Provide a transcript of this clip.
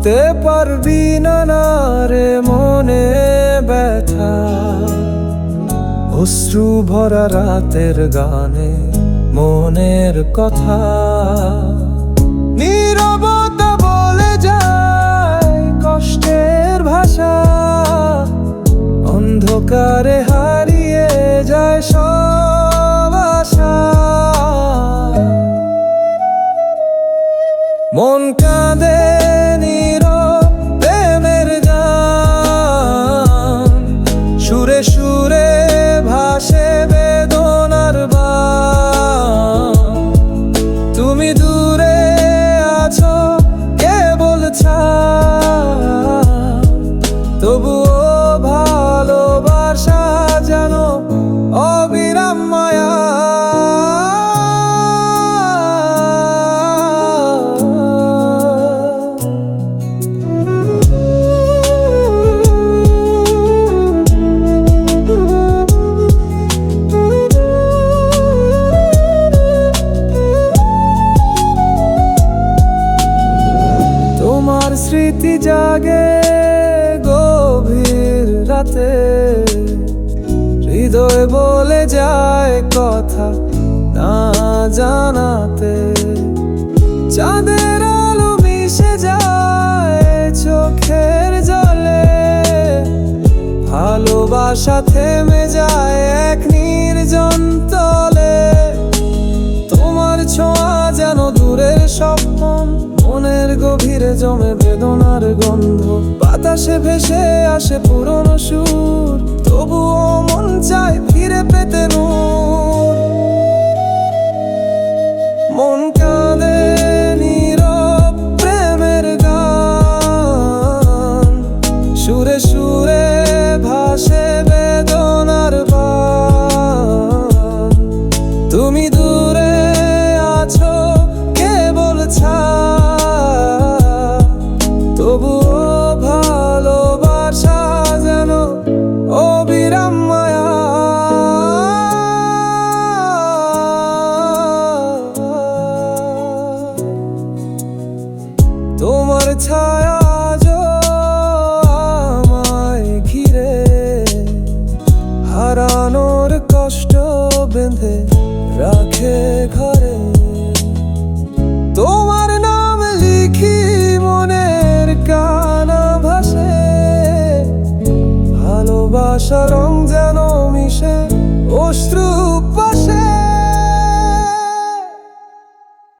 বলতে পারবি না না রে মনে ব্যথা, অশ্রু ভরা রাতের গানে মনের কথা। নীরবতা বলে যায় কষ্টের ভাষা, অন্ধকারে হারিয়ে যায় সব আশা। মন কাঁদে নীরব প্রেমের গান, সুরে সুরে ভাসে বেদনার বান। তুমি দূরে আছো কেবল ছায়া, তবুও ভালোবাসা যেন অবিরাম মায়া। তোমার স্মৃতি জাগে গভীর রাতে, হৃদয় বলে যায় কথা না জানাতে। চাঁদের আলো মিশে যায় চোখের জলে, ভালোবাসা থেমে যায় এক নির্জন তলে। তোমার ছোঁয়া যেন দূরের স্বপ্ন, মনের গভীরে জমে বেদনার গন্ধ। বাতাসে ভেসে আসে পুরনো সুর, তবুও মন চায় ফিরে পেতে নূর। মন কাঁদে নীরব প্রেমের গান, সুরে সুরে ভাসে বেদনার বান। তুমি দূরে আছো কেবল ছায়া, তবুও ভালোবাসা যেন অবিরাম মায়া। তোমার ছায়া আজও আমায় ঘিরে, হারানোর কষ্ট বেঁধে রাখে ঘরে। তোমার নাম লিখি মনের কানা ভাসে, ভালোবাসার রং যেন মিশে অশ্রু